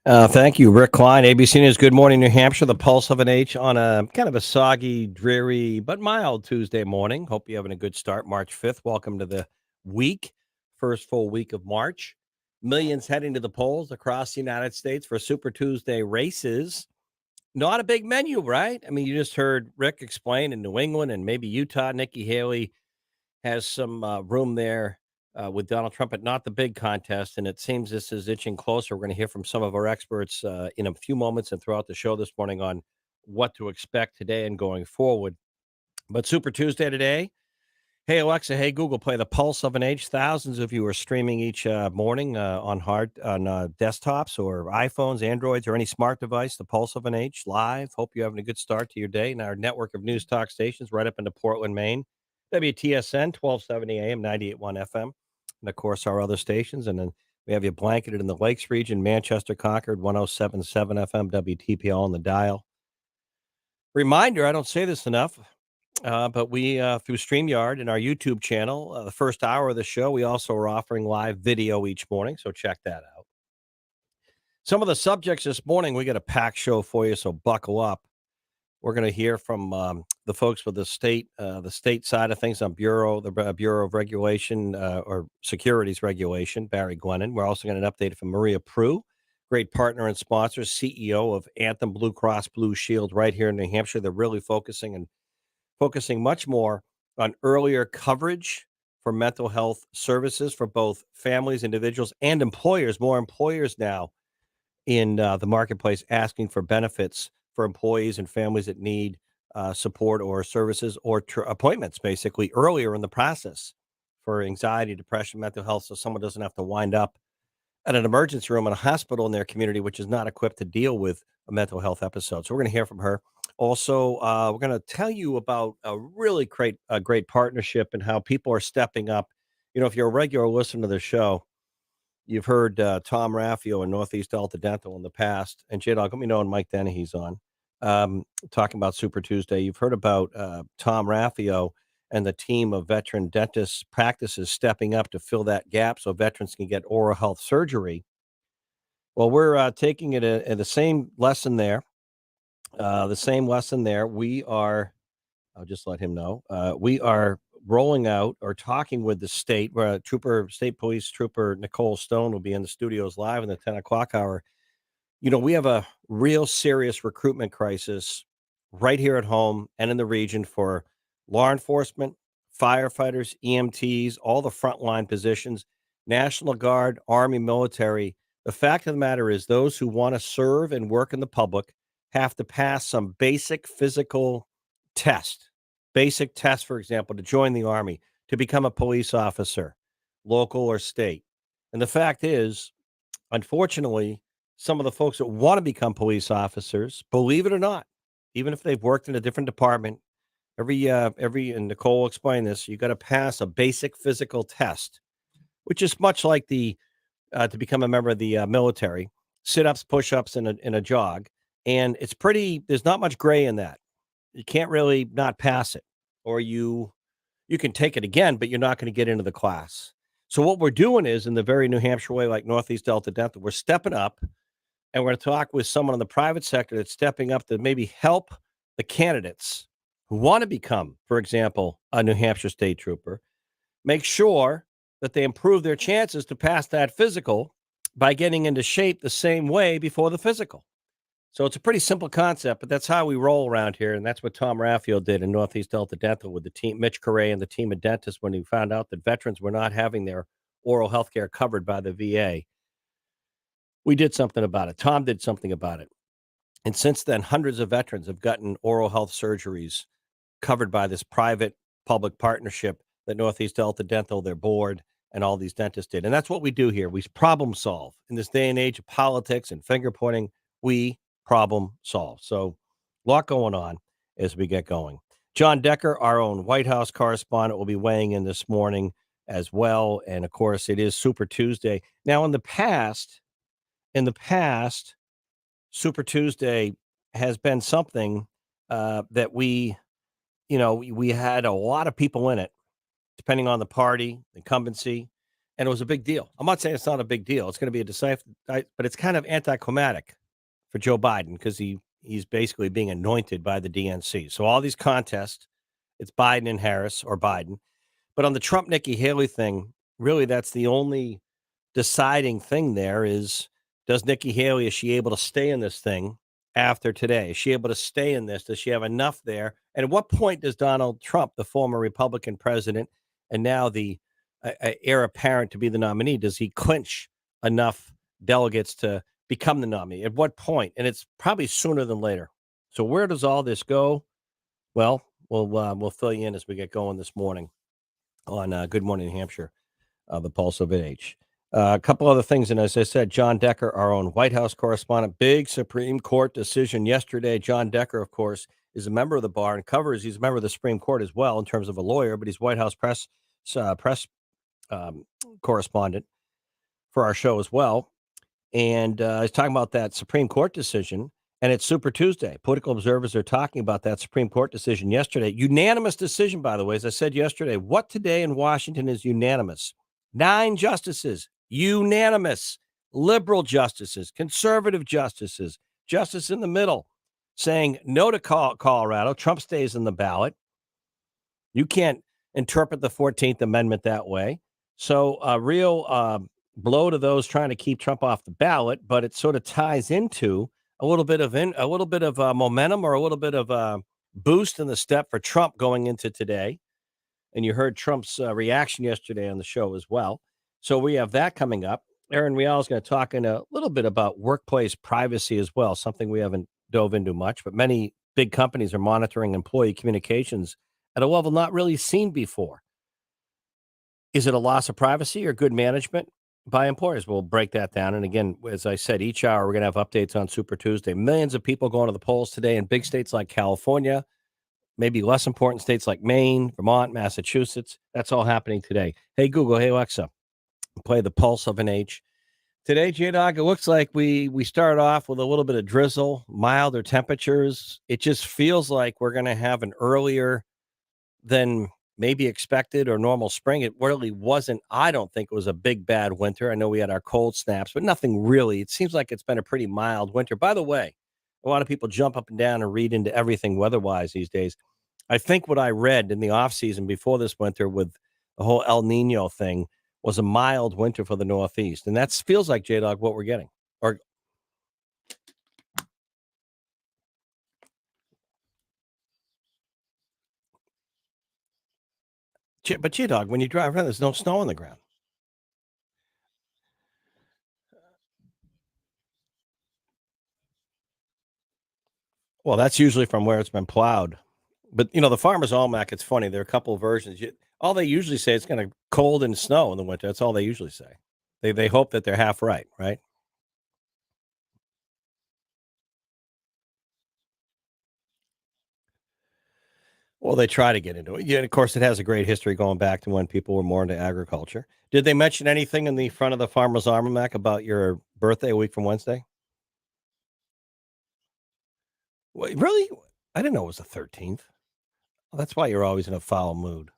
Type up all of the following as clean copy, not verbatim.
Thank you, Rick Klein, ABC News. Good morning, New Hampshire. The pulse of an H on a kind of a soggy, dreary, but mild Tuesday morning. Hope you're having a good start. March 5th. Welcome to the week, first full week of March. Millions heading to the polls across the United States for Super Tuesday races. Not a big menu, right? I mean, you just heard Rick explain in New England and maybe Utah. Nikki Haley has some room there with Donald Trump, but not the big contest. And it seems this is itching closer. We're going to hear from some of our experts in a few moments and throughout the show this morning on what to expect today and going forward. But Super Tuesday today. Hey, Alexa. Hey, Google, play the Pulse of an Age. Thousands of you are streaming each morning on desktops or iPhones, Androids, or any smart device. The Pulse of an Age live. Hope you're having a good start to your day. And our network of news talk stations right up into Portland, Maine. WTSN 1270 AM, 98.1 FM. And of course, our other stations. And then we have you blanketed in the Lakes region, Manchester, Concord, 1077 FM, WTPL on the dial. Reminder, I don't say this enough. But we, through StreamYard and our YouTube channel, the first hour of the show, we also are offering live video each morning. So check that out. Some of the subjects this morning, we got a packed show for you. So buckle up. We're going to hear from the folks with the state side of things on Bureau of Regulation or Securities Regulation, Barry Glennon. We're also going to update from Maria Prue, great partner and sponsor, CEO of Anthem Blue Cross Blue Shield right here in New Hampshire. They're really focusing much more on earlier coverage for mental health services for both families, individuals, and employers. More employers now in the marketplace asking for benefits for employees and families that need support or services or appointments, basically, earlier in the process for anxiety, depression, mental health, so someone doesn't have to wind up at an emergency room in a hospital in their community, which is not equipped to deal with a mental health episode. So we're going to hear from her. Also, we're going to tell you about a really great partnership and how people are stepping up. You know, if you're a regular listener to the show, you've heard Tom Raffio and Northeast Delta Dental in the past, and J-Dog, let me know when Mike Dennehy's on, talking about Super Tuesday. You've heard about Tom Raffio and the team of veteran dentist practices stepping up to fill that gap so veterans can get oral health surgery. Well, we're taking it in the same lesson there. We are, I'll just let him know, we are rolling out or talking with the state, where State Police Trooper Nicole Stone will be in the studios live in the 10 o'clock hour. You know, we have a real serious recruitment crisis right here at home and in the region for law enforcement, firefighters, EMTs, all the frontline positions, National Guard, Army, military. The fact of the matter is, those who want to serve and work in the public have to pass some basic physical test. Basic test, for example, to join the Army, to become a police officer, local or state. And the fact is, unfortunately, some of the folks that want to become police officers, believe it or not, even if they've worked in a different department, and Nicole explained this, you got to pass a basic physical test, which is much like to become a member of the military, sit ups, push ups, and a jog. And it's there's not much gray in that. You can't really not pass it, or you can take it again, but you're not going to get into the class. So what we're doing is, in the very New Hampshire way, like Northeast Delta Dental, we're stepping up, and we're going to talk with someone in the private sector that's stepping up to maybe help the candidates who want to become, for example, a New Hampshire state trooper, make sure that they improve their chances to pass that physical by getting into shape the same way before the physical. So it's a pretty simple concept, but that's how we roll around here. And that's what Tom Raffio did in Northeast Delta Dental with the team, Mitch Correa and the team of dentists, when he found out that veterans were not having their oral health care covered by the VA. We did something about it. Tom did something about it. And since then, hundreds of veterans have gotten oral health surgeries covered by this private public partnership that Northeast Delta Dental, their board, and all these dentists did. And that's what we do here. We problem solve. In this day and age of politics and finger pointing, we problem solve. So a lot going on as we get going. John Decker, our own White House correspondent, will be weighing in this morning as well. And of course, it is Super Tuesday. Now, in the past, Super Tuesday has been something that we had a lot of people in it, depending on the party, incumbency. and it was a big deal. I'm not saying it's not a big deal. It's going to be a decisive, but it's kind of anticlimactic for Joe Biden because he's basically being anointed by the DNC. So all these contests, it's Biden and Harris or Biden. But on the Trump Nikki Haley thing, really, that's the only deciding thing there is, does Nikki Haley, is she able to stay in this thing after today? Is she able to stay in this? Does she have enough there? And at what point does Donald Trump, the former Republican president and now the heir apparent to be the nominee, does he clinch enough delegates to become the nominee? At what point? And it's probably sooner than later. So where does all this go? Well, we'll fill you in as we get going this morning on Good Morning New Hampshire, the Pulse of NH. A couple other things, and as I said, John Decker, our own White House correspondent, big Supreme Court decision yesterday. John Decker, of course, is a member of the bar and he's a member of the Supreme Court as well in terms of a lawyer, but he's White House press correspondent for our show as well. And he's talking about that Supreme Court decision, and it's Super Tuesday. Political observers are talking about that Supreme Court decision yesterday. Unanimous decision, by the way, as I said yesterday. What today in Washington is unanimous? 9 justices, unanimous. Liberal justices, conservative justices, justice in the middle, saying no to Colorado. Trump stays in the ballot. You can't interpret the 14th Amendment that way. So a real blow to those trying to keep Trump off the ballot, but it sort of ties into a little bit of momentum or a little bit of a boost in the step for Trump going into today. And you heard Trump's reaction yesterday on the show as well. So we have that coming up. Aaron Rial is going to talk in a little bit about workplace privacy as well, something we haven't dove into much, but many big companies are monitoring employee communications at a level not really seen before. Is it a loss of privacy or good management by employers? We'll break that down. And again, as I said, each hour we're going to have updates on Super Tuesday. Millions of people going to the polls today in big states like California, maybe less important states like Maine, Vermont, Massachusetts. That's all happening today. Hey, Google, hey, Alexa, play the pulse of an age. Today, J-Dog, it looks like we started off with a little bit of drizzle, milder temperatures. It just feels like we're going to have an earlier than maybe expected or normal spring. It really wasn't. I don't think it was a big, bad winter. I know we had our cold snaps, but nothing really. It seems like it's been a pretty mild winter. By the way, a lot of people jump up and down and read into everything weather-wise these days. I think what I read in the off season before this winter with the whole El Nino thing was a mild winter for the Northeast. And that feels like, J-Dog, what we're getting. Or but J-Dog, when you drive around, there's no snow on the ground. Well, that's usually from where it's been plowed. But, the Farmer's Almanac, it's funny. There are a couple of versions. All they usually say it's going to cold and snow in the winter. That's all they usually say. They hope that they're half right, right? Well, they try to get into it. Yeah, of course, it has a great history going back to when people were more into agriculture. Did they mention anything in the front of the Farmer's Almanac about your birthday a week from Wednesday? Wait, really? I didn't know it was the 13th. Well, that's why you're always in a foul mood.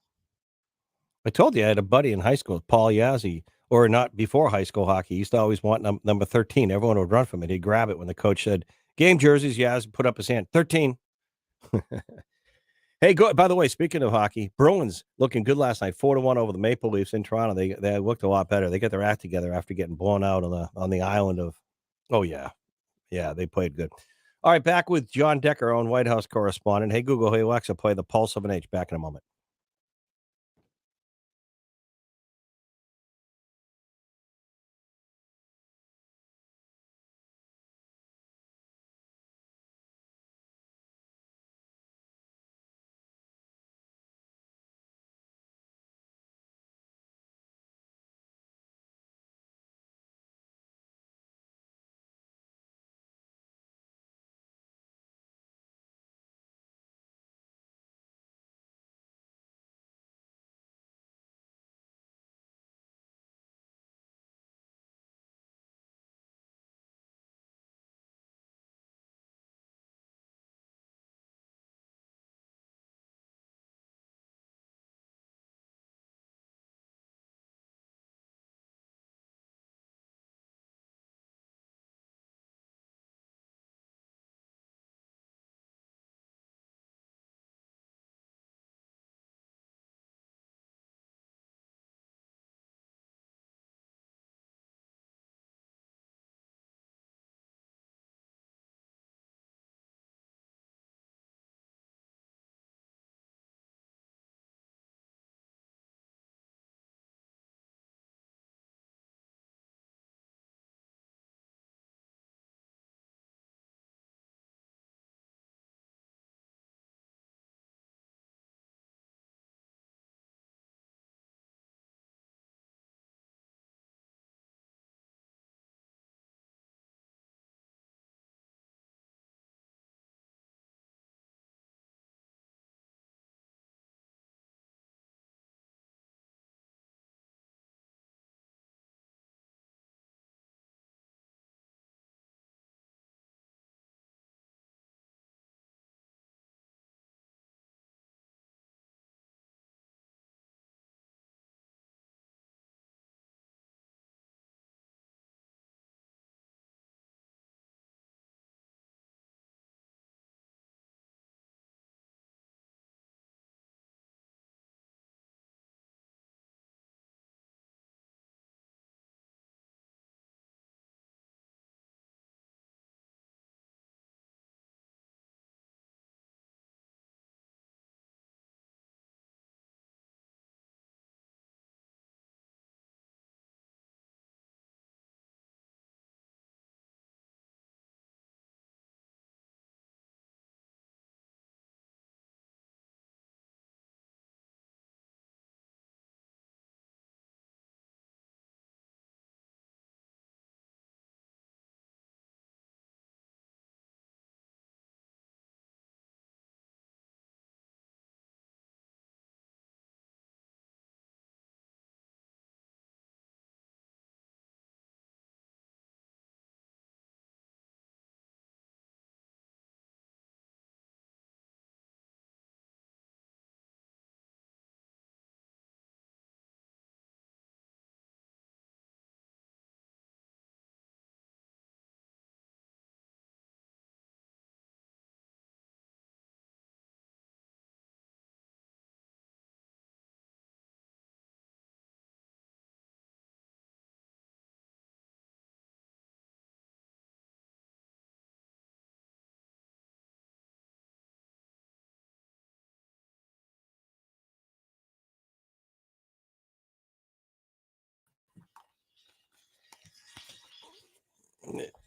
I told you I had a buddy in high school, Paul Yazzie, or not before high school hockey. He used to always want number 13. Everyone would run from it. He'd grab it when the coach said, game jerseys, Yaz, put up his hand. 13. Hey, go. By the way, speaking of hockey, Bruins looking good last night, 4-1 over the Maple Leafs in Toronto. They looked a lot better. They get their act together after getting blown out on the island of. Oh yeah, they played good. All right, back with John Decker, our own White House correspondent. Hey Google, hey Alexa, play the Pulse of an H. Back in a moment.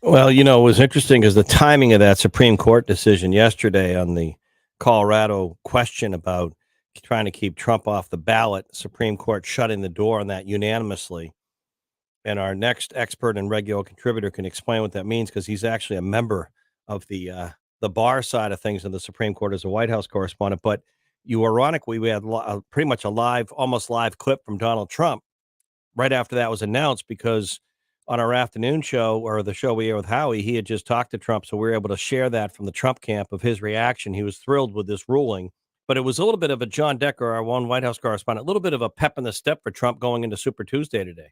Well, it was interesting because the timing of that Supreme Court decision yesterday on the Colorado question about trying to keep Trump off the ballot, Supreme Court shutting the door on that unanimously. And our next expert and regular contributor can explain what that means because he's actually a member of the bar side of things in the Supreme Court as a White House correspondent. But ironically, we had pretty much a live, almost live clip from Donald Trump right after that was announced because on our afternoon show or the show we air with Howie, he had just talked to Trump. So we were able to share that from the Trump camp of his reaction. He was thrilled with this ruling, but it was a little bit of a John Decker, our one White House correspondent, a little bit of a pep in the step for Trump going into Super Tuesday today.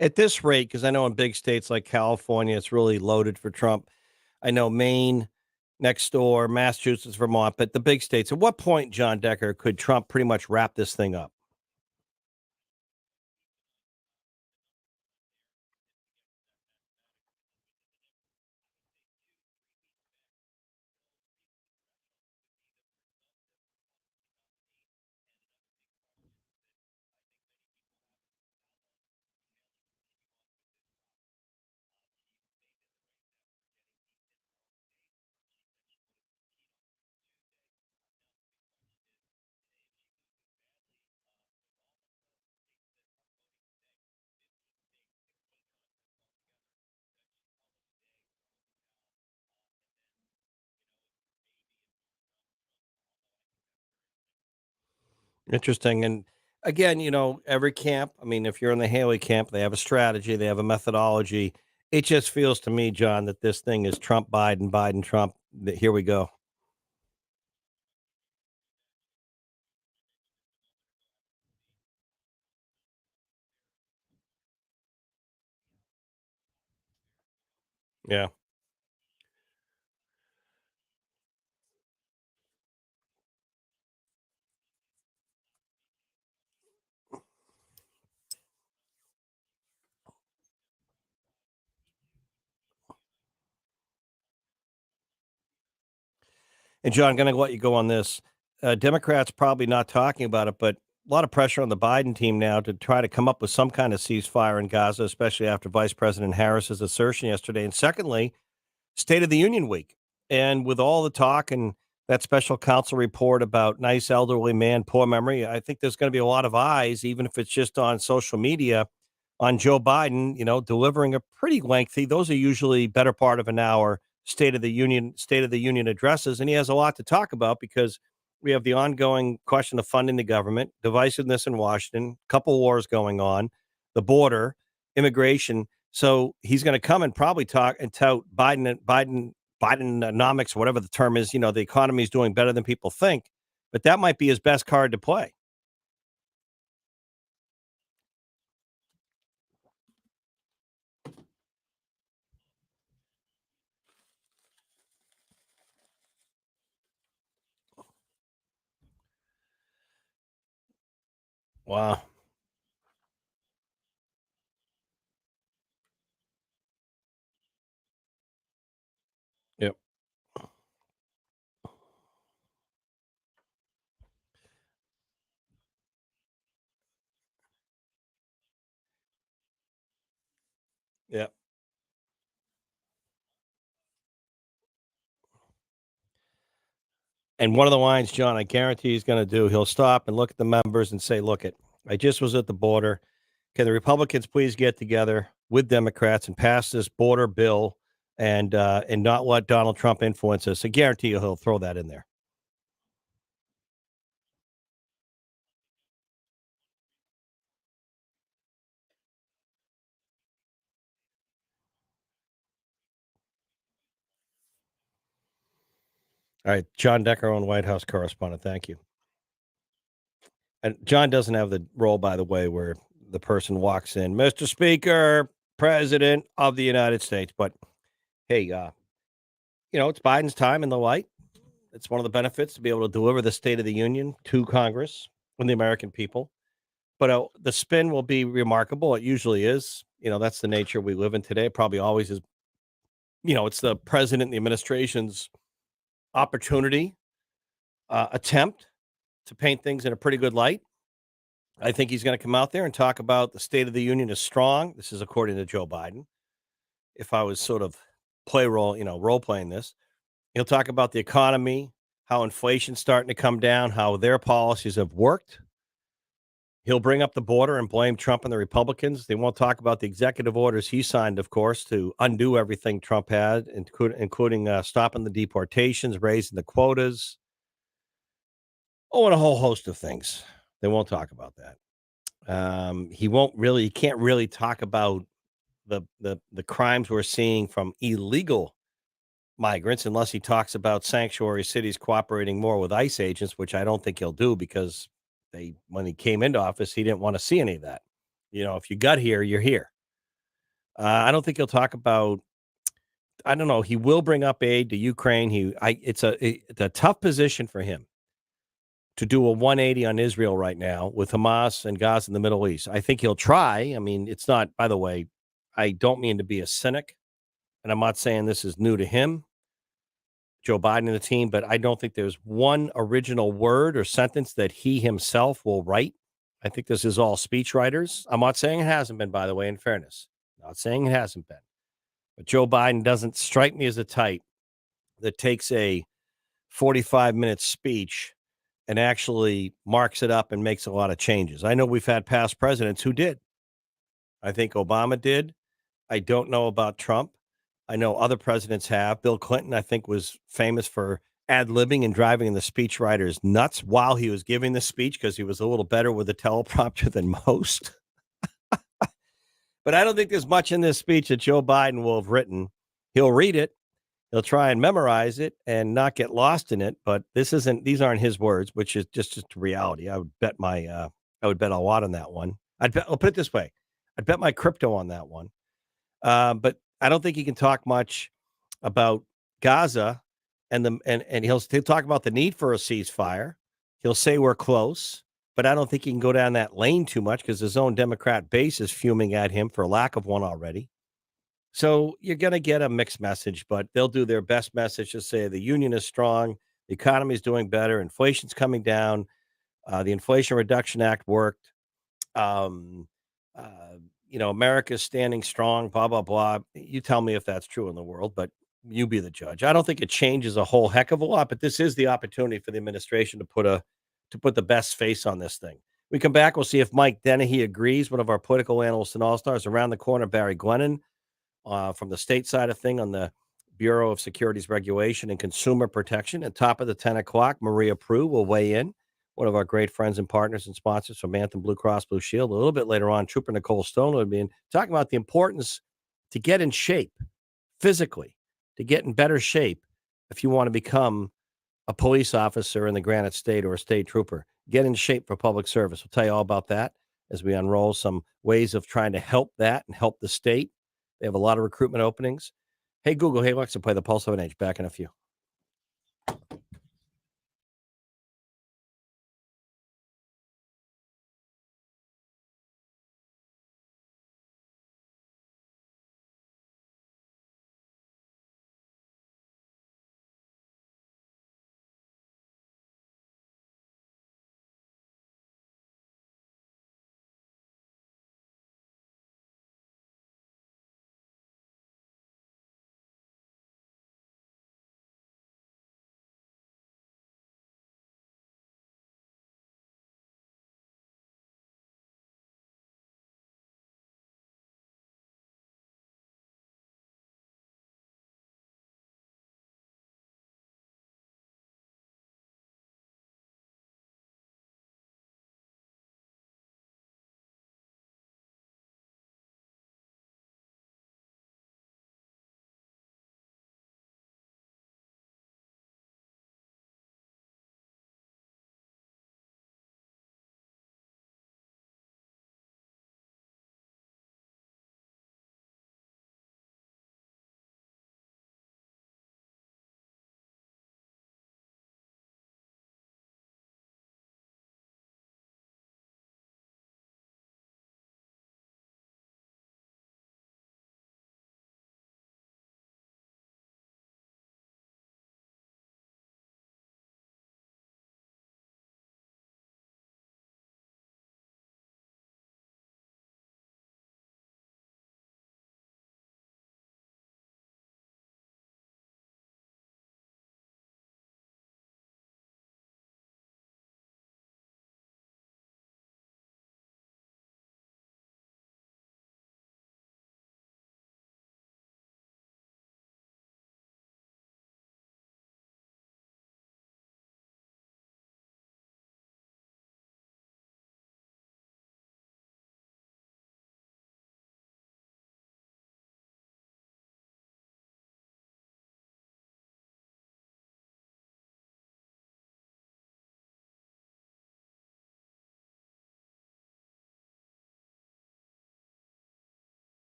At this rate, because I know in big states like California, it's really loaded for Trump. I know Maine next door, Massachusetts, Vermont, but the big states. At what point, John Decker, could Trump pretty much wrap this thing up? Interesting. And again, every camp, I mean, if you're in the Haley camp, they have a strategy, they have a methodology. It just feels to me, John, that this thing is Trump, Biden, Biden, Trump. Here we go. Yeah. And John, I'm going to let you go on this. Democrats probably not talking about it, but a lot of pressure on the Biden team now to try to come up with some kind of ceasefire in Gaza, especially after Vice President Harris's assertion yesterday. And secondly, State of the Union week. And with all the talk and that special counsel report about nice elderly man, poor memory, I think there's going to be a lot of eyes, even if it's just on social media, on Joe Biden, delivering a pretty lengthy, those are usually better part of an hour State of the Union addresses. And he has a lot to talk about because we have the ongoing question of funding the government, divisiveness in Washington, couple wars going on, the border, immigration. So he's going to come and probably talk and tout Bidenomics, whatever the term is. The economy is doing better than people think, but that might be his best card to play. Wow. Yep. Yep. And one of the lines, John, I guarantee he's going to do, he'll stop and look at the members and say, look it, I just was at the border. Can the Republicans please get together with Democrats and pass this border bill and not let Donald Trump influence us? I guarantee you he'll throw that in there. All right, John Decker on White House correspondent. Thank you. And John doesn't have the role, by the way, where the person walks in, Mr. Speaker, President of the United States. But hey, it's Biden's time in the light. It's one of the benefits to be able to deliver the State of the Union to Congress and the American people. But the spin will be remarkable. It usually is. That's the nature we live in today. Probably always is. It's the president and the administration's opportunity, attempt to paint things in a pretty good light. I think he's going to come out there and talk about the State of the Union is strong. This is according to Joe Biden. If I was sort of role playing this, he'll talk about the economy, how inflation's starting to come down, how their policies have worked. He'll bring up the border and blame Trump and the Republicans. They won't talk about the executive orders he signed, of course, to undo everything Trump had, including stopping the deportations, raising the quotas, and a whole host of things. They won't talk about that. He can't really talk about the crimes we're seeing from illegal migrants unless he talks about sanctuary cities cooperating more with ICE agents, which I don't think he'll do because when he came into office, he didn't want to see any of that. If you got here, you're here. I don't think he'll talk about. I don't know. He will bring up aid to Ukraine. It's a tough position for him to do a 180 on Israel right now with Hamas and Gaza in the Middle East. I think he'll try. I mean, it's not. By the way, I don't mean to be a cynic, and I'm not saying this is new to him, Joe Biden and the team, but I don't think there's one original word or sentence that he himself will write. I think this is all speech writers. I'm not saying it hasn't been, by the way, in fairness. Not saying it hasn't been. But Joe Biden doesn't strike me as a type that takes a 45-minute speech and actually marks it up and makes a lot of changes. I know we've had past presidents who did. I think Obama did. I don't know about Trump. I know other presidents have. Bill Clinton, I think, was famous for ad-libbing and driving the speechwriters nuts while he was giving the speech because he was a little better with the teleprompter than most. But I don't think there's much in this speech that Joe Biden will have written. He'll read it. He'll try and memorize it and not get lost in it. But these aren't his words, which is just reality. I would bet a lot on that one. I'll put it this way. I'd bet my crypto on that one. But I don't think he can talk much about Gaza and he'll talk about the need for a ceasefire. He'll say we're close, but I don't think he can go down that lane too much because his own Democrat base is fuming at him for lack of one already. So you're going to get a mixed message, but they'll do their best message to say the union is strong, the economy is doing better, inflation's coming down, the Inflation Reduction Act worked. Um, uh, America's standing strong, blah, blah, blah. You tell me if that's true in the world, but you be the judge. I don't think it changes a whole heck of a lot, but this is the opportunity for the administration to put the best face on this thing. We come back, we'll see if Mike Dennehy agrees, one of our political analysts and all-stars. Around the corner, Barry Glennon from the state side of thing on the Bureau of Securities Regulation and Consumer Protection. At top of the 10 o'clock, Maria Prue will weigh in, one of our great friends and partners and sponsors from Anthem Blue Cross Blue Shield. A little bit later on, Trooper Nicole Stone will be talking about the importance to get in shape physically, to get in better shape if you want to become a police officer in the Granite State or a state trooper. Get in shape for public service. We'll tell you all about that as we unroll some ways of trying to help that and help the state. They have a lot of recruitment openings. Hey, Google, hey, Alexa, play the Pulse of an Age. Back in a few.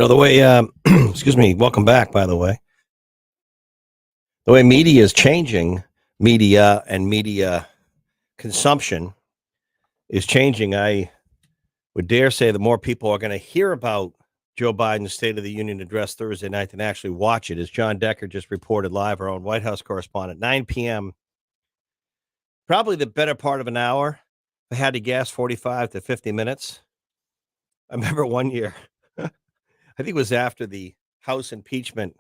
The way, excuse me, welcome back, by the way. The way media is changing, media and media consumption is changing. I would dare say that more people are going to hear about Joe Biden's State of the Union address Thursday night than actually watch it. As John Decker just reported live, our own White House correspondent, 9 p.m., probably the better part of an hour. I had to guess 45 to 50 minutes. I remember one year, I think it was after the House impeachment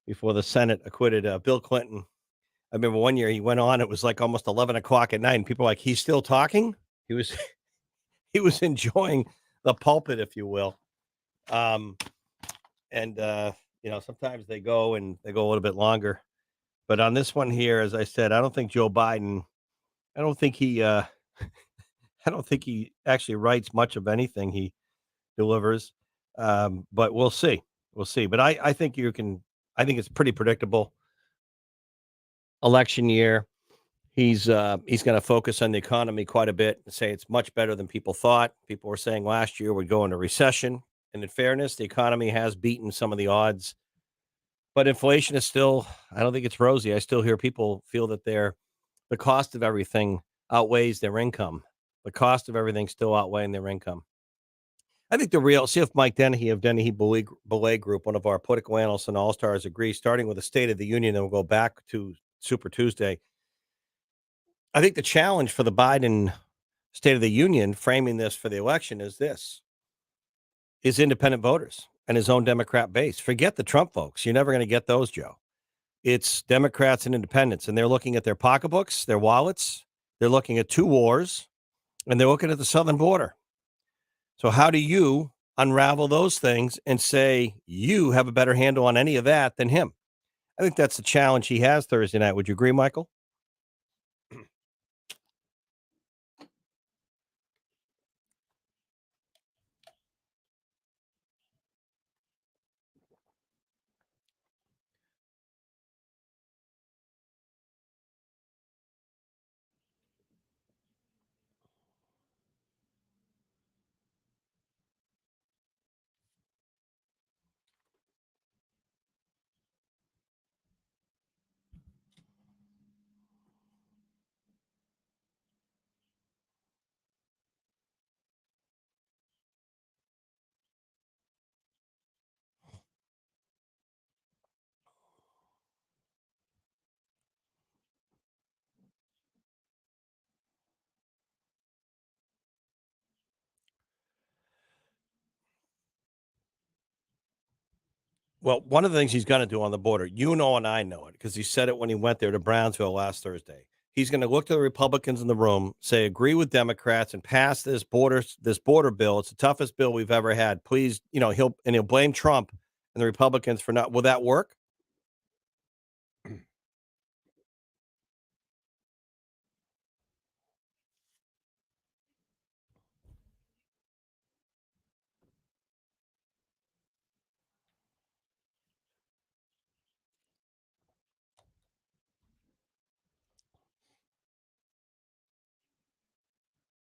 before the Senate acquitted Bill Clinton. I remember one year he went on, it was like almost 11 o'clock at night, and people were like, he's still talking? He was he was enjoying the pulpit, if you will. Um, and sometimes they go a little bit longer. But on this one here, as I said, I don't think Joe Biden, I don't think he I don't think he actually writes much of anything he delivers. But we'll see. We'll see. But I think I think it's pretty predictable. Election year. He's going to focus on the economy quite a bit and say it's much better than people thought. People were saying last year we'd go into recession. And in fairness, the economy has beaten some of the odds. But inflation is still, I don't think it's rosy. I still hear people feel that the cost of everything outweighs their income. The cost of everything still outweighing their income. I think see if Mike Dennehy of Dennehy Belay Group, one of our political analysts and all-stars, agrees, starting with the State of the Union, and we'll go back to Super Tuesday. I think the challenge for the Biden State of the Union, framing this for the election, is independent voters and his own Democrat base. Forget the Trump folks. You're never going to get those, Joe. It's Democrats and independents, and they're looking at their pocketbooks, their wallets. They're looking at two wars, and they're looking at the southern border. So how do you unravel those things and say you have a better handle on any of that than him? I think that's the challenge he has Thursday night. Would you agree, Michael? Well, one of the things he's going to do on the border, and I know it because he said it when he went there to Brownsville last Thursday. He's going to look to the Republicans in the room, say, agree with Democrats and pass this border bill. It's the toughest bill we've ever had. Please, he'll blame Trump and the Republicans for not. Will that work?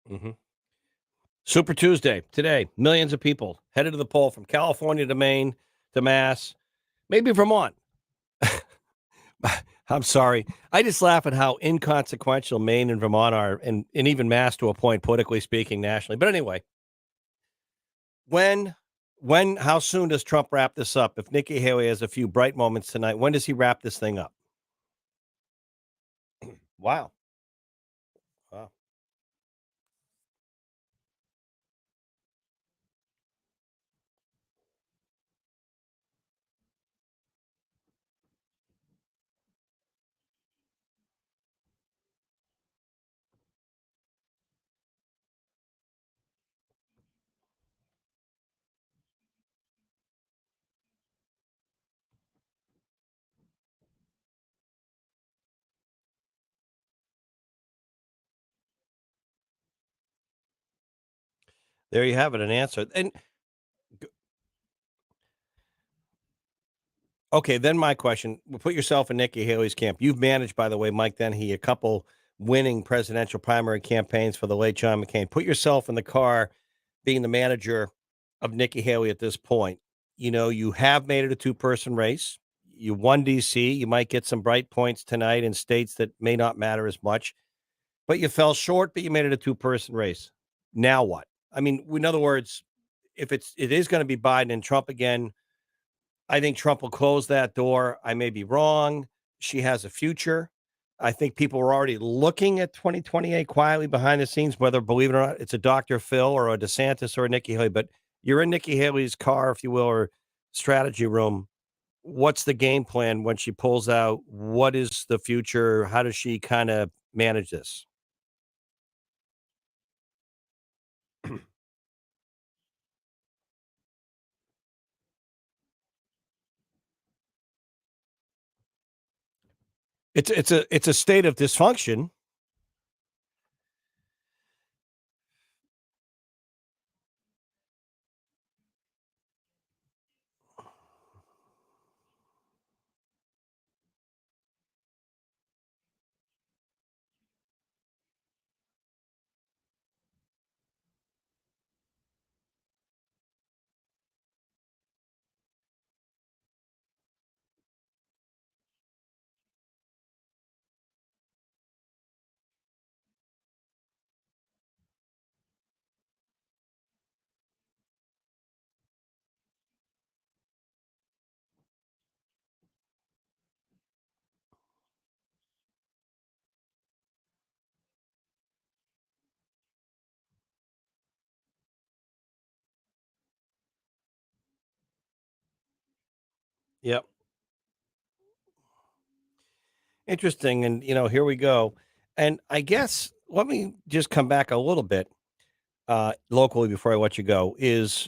Hmm. Super Tuesday today. Millions of people headed to the poll from California to Maine to Mass, maybe Vermont. I'm sorry. I just laugh at how inconsequential Maine and Vermont are, and even Mass to a point, politically speaking, nationally. But anyway, when, how soon does Trump wrap this up? If Nikki Haley has a few bright moments tonight, when does he wrap this thing up? Wow. Wow. There you have it, an answer. And okay, then my question: put yourself in Nikki Haley's camp. You've managed, by the way, Mike Dennehy, a couple winning presidential primary campaigns for the late John McCain. Put yourself in the car, being the manager of Nikki Haley at this point. You have made it a two-person race. You won DC. You might get some bright points tonight in states that may not matter as much, but you fell short, but you made it a two-person race. Now what? I mean, in other words, if it is going to be Biden and Trump again, I think Trump will close that door. I may be wrong. She has a future. I think people are already looking at 2028 quietly behind the scenes, whether, believe it or not, it's a Dr. Phil or a DeSantis or a Nikki Haley. But you're in Nikki Haley's car, if you will, or strategy room. What's the game plan when she pulls out? What is the future? How does she kind of manage this? It's a state of dysfunction. Yep. Interesting. And, here we go. And I guess let me just come back a little bit locally before I let you go. It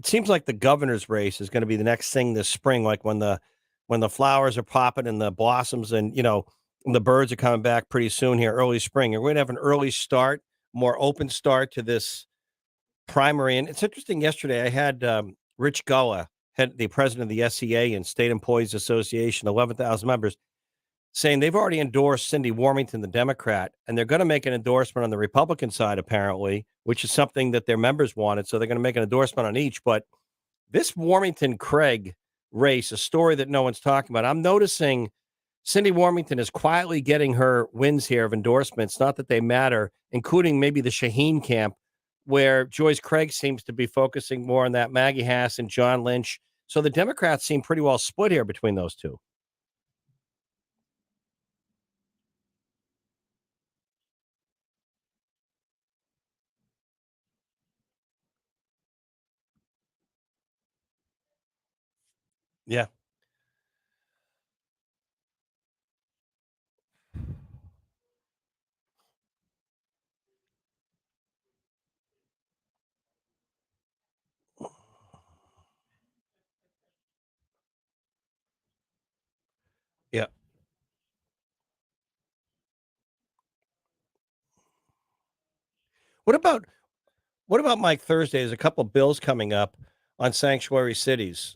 seems like the governor's race is going to be the next thing this spring, like when the flowers are popping and the blossoms and, the birds are coming back pretty soon here, early spring. And we're going to have an early start, more open start to this primary. And it's interesting. Yesterday, I had Rich Gullah, the president of the SEA and State Employees Association, 11,000 members, saying they've already endorsed Cindy Warmington, the Democrat, and they're going to make an endorsement on the Republican side, apparently, which is something that their members wanted. So they're going to make an endorsement on each. But this Warmington Craig race, a story that no one's talking about, I'm noticing Cindy Warmington is quietly getting her wins here of endorsements, not that they matter, including maybe the Shaheen camp, where Joyce Craig seems to be focusing more on that Maggie Hass and John Lynch. So the Democrats seem pretty well split here between those two. Yeah. Yeah. What about What about Mike Thursday? There's a couple bills coming up on sanctuary cities.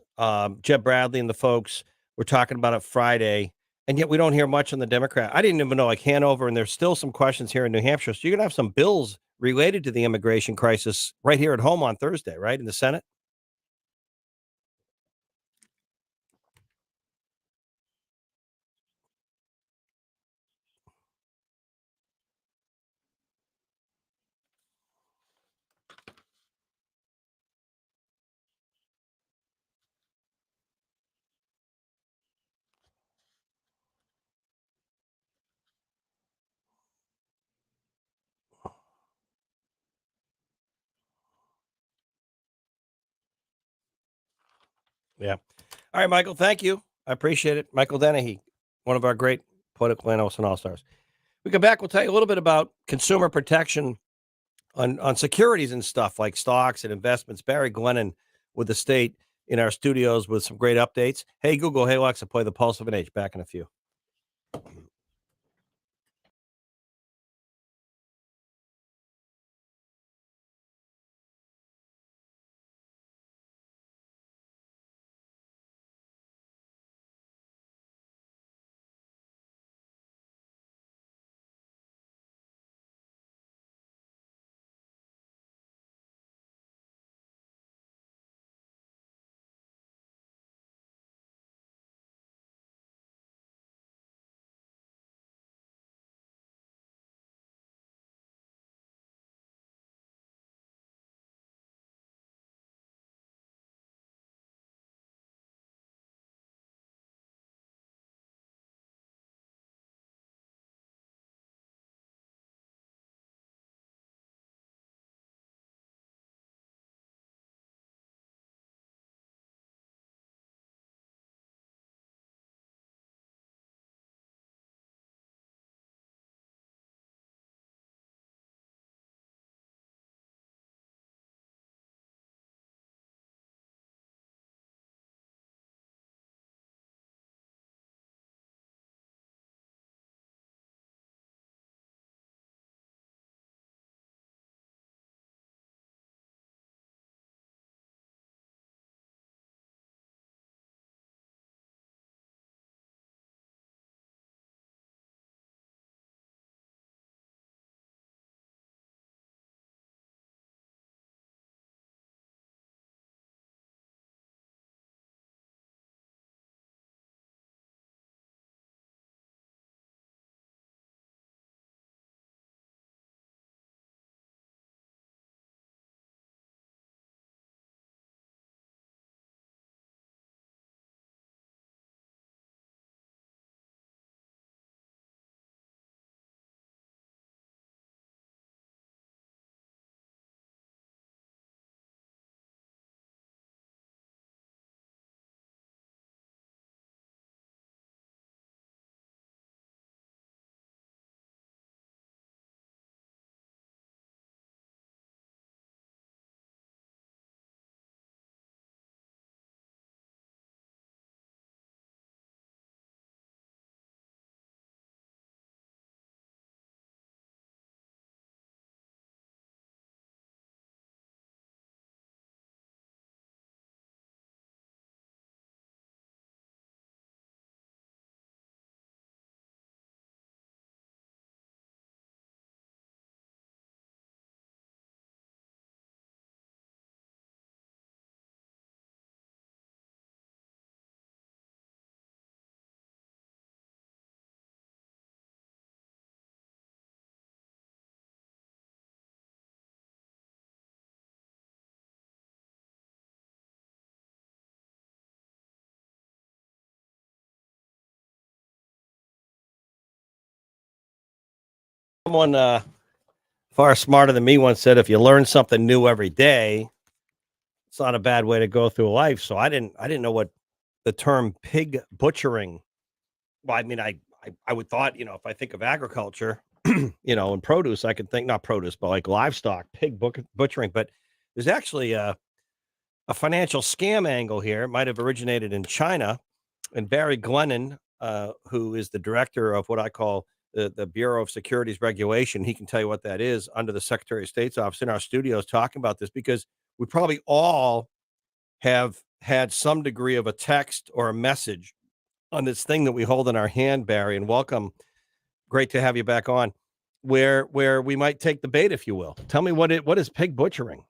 Jeb Bradley and the folks were talking about it Friday, and yet we don't hear much on the Democrat. I didn't even know, like Hanover, and there's still some questions here in New Hampshire. So you're gonna have some bills related to the immigration crisis right here at home on Thursday, right in the Senate. Yeah. All right, Michael. Thank you. I appreciate it. Michael Dennehy, one of our great political analysts and all stars. We come back. We'll tell you a little bit about consumer protection on securities and stuff like stocks and investments. Barry Glennon with the state in our studios with some great updates. Hey, Google, hey, Alexa, play the Pulse of an Age. Back in a few. Someone far smarter than me once said, if you learn something new every day, it's not a bad way to go through life. So I didn't know what the term pig butchering. Well, I mean, I would thought, if I think of agriculture, and produce, I could think not produce, but like livestock, butchering. But there's actually a financial scam angle here. It might have originated in China. And Barry Glennon, who is the director of what I call the Bureau of Securities Regulation, he can tell you what that is under the Secretary of State's office in our studios talking about this because we probably all have had some degree of a text or a message on this thing that we hold in our hand, Barry. And welcome. Great to have you back on. Where we might take the bait, if you will. Tell me what is pig butchering?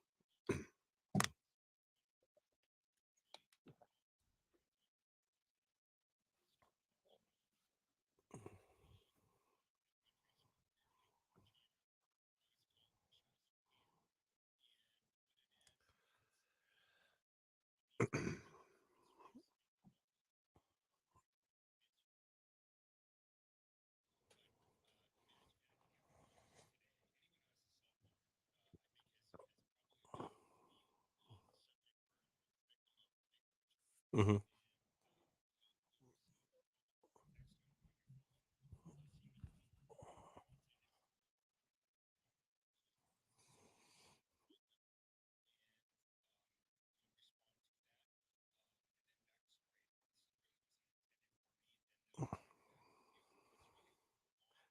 Mhm.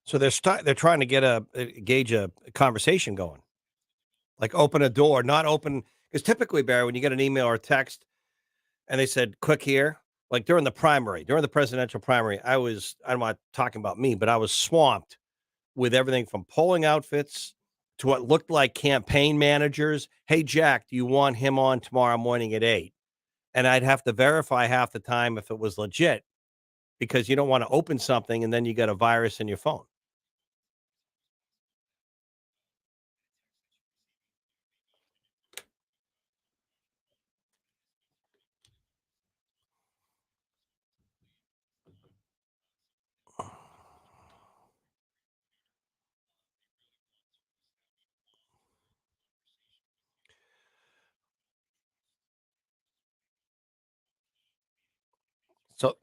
So they're trying to get gauge a conversation going, like open a door, not open because typically, Barry, when you get an email or text and they said, "Click here," like during the presidential primary, I'm not talking about me, but I was swamped with everything from polling outfits to what looked like campaign managers. Hey, Jack, do you want him on tomorrow morning at 8? And I'd have to verify half the time if it was legit because you don't want to open something and then you got a virus in your phone.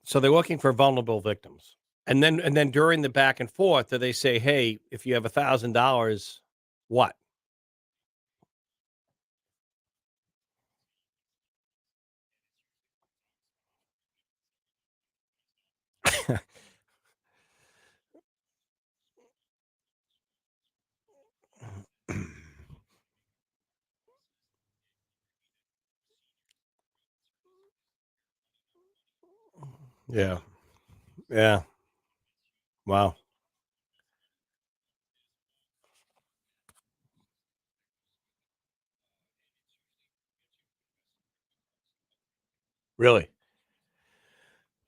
So they're looking for vulnerable victims. And then during the back and forth, do they say, "Hey, if you have $1,000, what?" Yeah. Yeah. Wow. Really?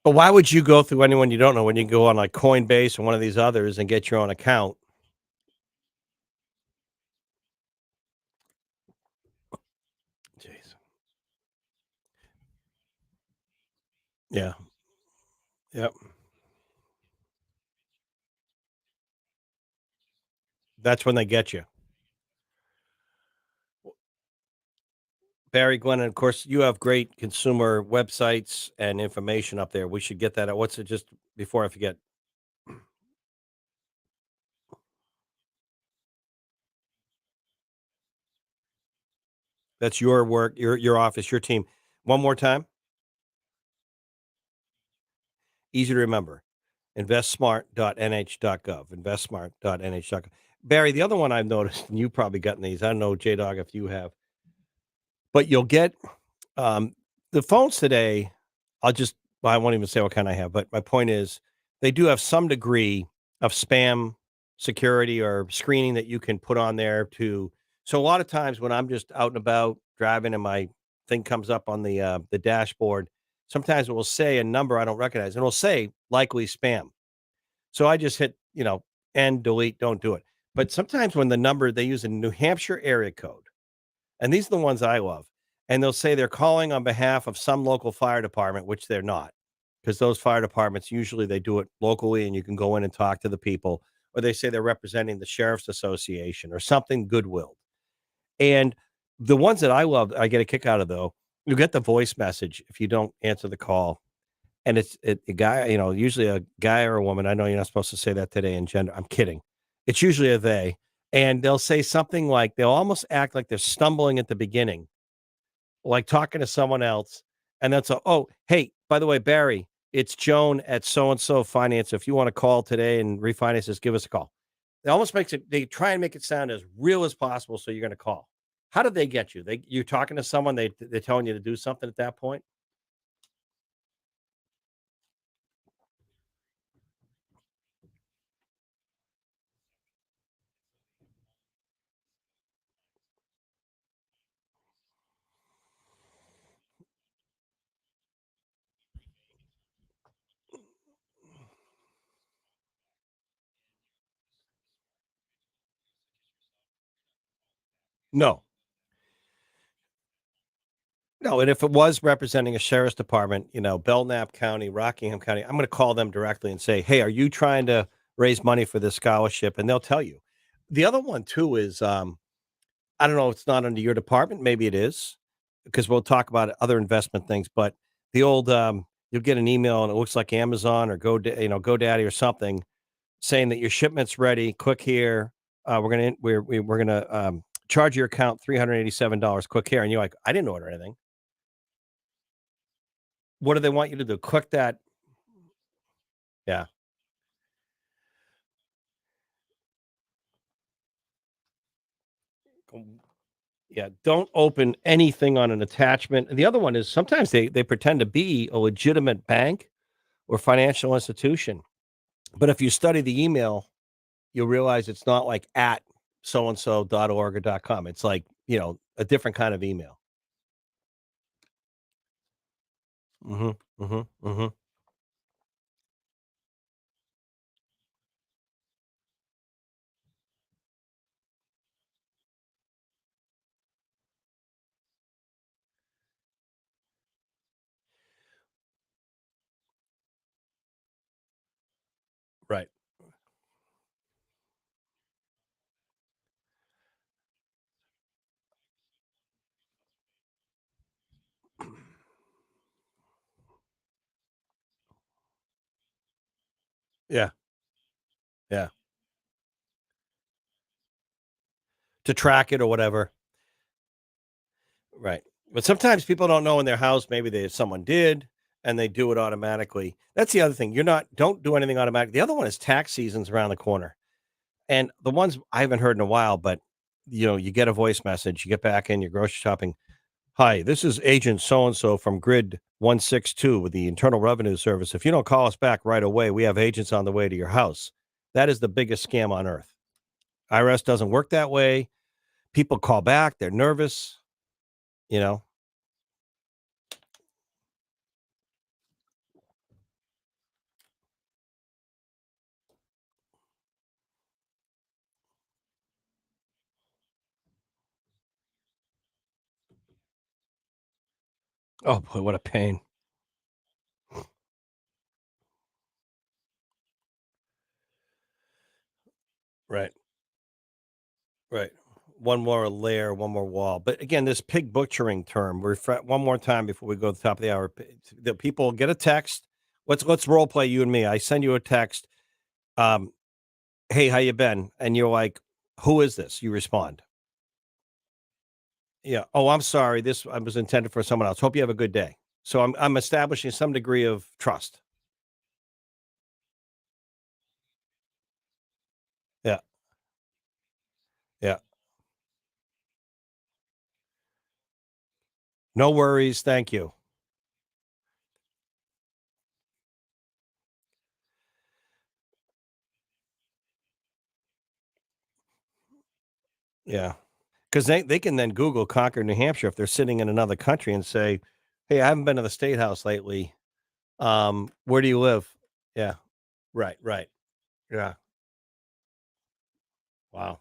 But why would you go through anyone you don't know when you can go on like Coinbase or one of these others and get your own account? Jeez. Yeah. Yep. That's when they get you. Barry Glenn, and of course, you have great consumer websites and information up there. We should get that out. What's it just before I forget? That's your work, your office, your team. One more time. Easy to remember. Investsmart.nh.gov. Investsmart.nh.gov. Barry, the other one I've noticed, and you've probably gotten these. I don't know, J Dog, if you have, but you'll get um, the phones today. I'll just, well, I won't even say what kind I have, but my point is they do have some degree of spam security or screening that you can put on there to. So a lot of times when I'm just out and about driving and my thing comes up on the dashboard, sometimes it will say a number I don't recognize and it'll say likely spam. So I just hit, end, delete, don't do it. But sometimes when the number they use a New Hampshire area code, and these are the ones I love, and they'll say they're calling on behalf of some local fire department, which they're not, because those fire departments usually they do it locally and you can go in and talk to the people. or they say they're representing the sheriff's association or something goodwill. And the ones that I love, I get a kick out of though, you get the voice message if you don't answer the call. And a guy, usually a guy or a woman. I know you're not supposed to say that today in gender. I'm kidding. It's usually a they. And they'll say something like they'll almost act like they're stumbling at the beginning, like talking to someone else. And that's a, oh, hey, by the way, Barry, it's Joan at so and so finance. If you want to call today and refinance this, give us a call. It almost makes it, they try and make it sound as real as possible. So you're going to call. How did they get you? You're talking to someone, they're telling you to do something at that point? No. No, and if it was representing a sheriff's department, Belknap County, Rockingham County, I'm gonna call them directly and say, "Hey, are you trying to raise money for this scholarship?" And they'll tell you. The other one too is, I don't know, it's not under your department, maybe it is, because we'll talk about other investment things, but the old, you'll get an email and it looks like Amazon or GoDaddy or something saying that your shipment's ready, click here. We're gonna, charge your account $387, click here, and you're like, "I didn't order anything." What do they want you to do? Click that. Yeah. Um, yeah, don't open anything on an attachment. And the other one is sometimes they pretend to be a legitimate bank or financial institution. But if you study the email, you'll realize it's not like at so and so.org or .com. It's like, a different kind of email. Mhm. Mhm. Mhm. Right. Yeah. Yeah. To track it or whatever. Right. But sometimes people don't know in their house, maybe someone did and they do it automatically. That's the other thing. Don't do anything automatic. The other one is tax season's around the corner. And the ones I haven't heard in a while, but you get a voice message, you get back in your grocery shopping. Hi, this is agent so and so from Grid 162 with the Internal Revenue Service. If you don't call us back right away, we have agents on the way to your house. That is the biggest scam on earth. IRS doesn't work that way. People call back, they're nervous, you know. Oh boy, what a pain. Right. Right. One more layer, one more wall. But again, this pig butchering term, one more time before we go to the top of the hour. The people get a text. Let's role play you and me. I send you a text. Um, hey, how you been? And you're like, who is this? You respond. Yeah. Oh, I'm sorry. This I was intended for someone else. Hope you have a good day. So I'm establishing some degree of trust. Yeah. Yeah. No worries. Thank you. Yeah. Because they can then Google Concord, New Hampshire if they're sitting in another country and say, hey, I haven't been to the state house lately. Where do you live? Yeah. Right, right. Yeah. Wow.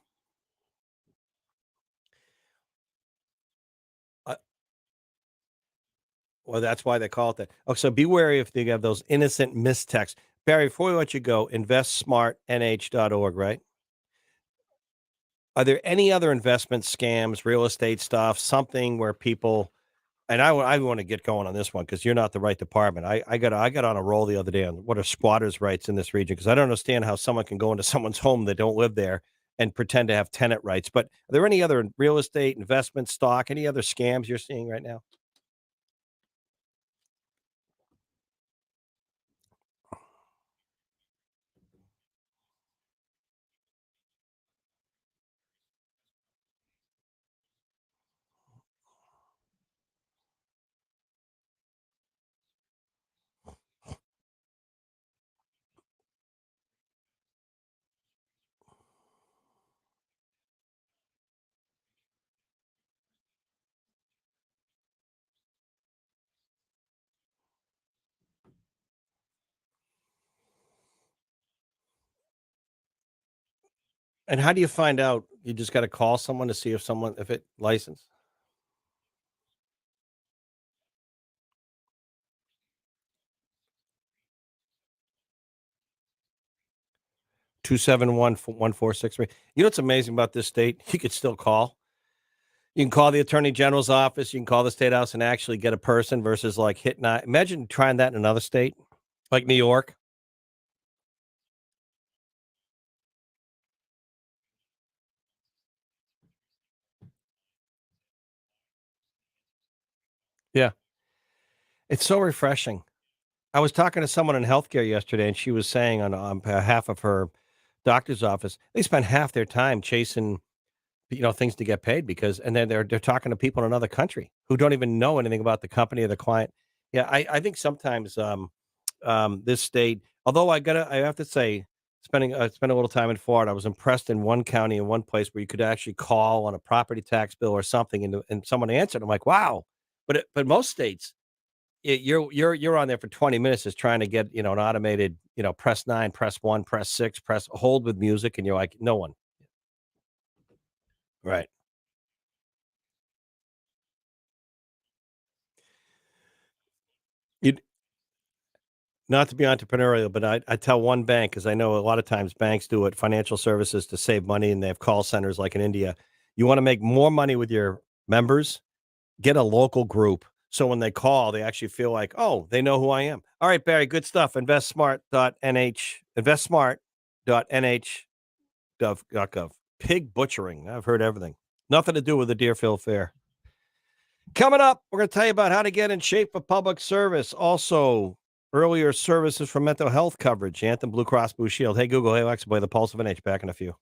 Uh, well, that's why they call it that. Oh, so be wary if they have those innocent mistexts. Barry, before we let you go, investsmartnh.org, right? Are there any other investment scams, real estate stuff, something where people and I want to get going on this one because you're not the right department. I got on a roll the other day on what are squatters' rights in this region because I don't understand how someone can go into someone's home that don't live there and pretend to have tenant rights. But are there any other real estate, investment, stock, any other scams you're seeing right now? And how do you find out? You just got to call someone to see if it licensed. 271-1463. You know what's amazing about this state? You could still call. You can call the attorney general's office, you can call the state house and actually get a person versus like hitting imagine trying that in another state, like New York. Yeah. It's so refreshing. I was talking to someone in healthcare yesterday, and she was saying on behalf of her doctor's office, they spend half their time chasing, things to get paid because and then they're talking to people in another country who don't even know anything about the company or the client. Yeah, I think sometimes this state, although I have to say, spent a little time in Florida. I was impressed in one county in one place where you could actually call on a property tax bill or something, and someone answered. I'm like, wow. But most states, you're on there for 20 minutes just trying to get an automated press nine, press one, press six, press hold with music, and you're like, no one. Right. You Not to be entrepreneurial, but I tell one bank because I know a lot of times banks do it, financial services to save money, and they have call centers like in India. You want to make more money with your members, get a local group. So when they call, they actually feel like, oh, they know who I am. All right, Barry, good stuff. Investsmart.nh.gov. Pig butchering. I've heard everything. Nothing to do with the Deerfield Fair. Coming up, we're going to tell you about how to get in shape for public service. Also, earlier services for mental health coverage. Anthem Blue Cross Blue Shield. Hey, Google. Hey, Alexa, play the Pulse of an H. Back in a few.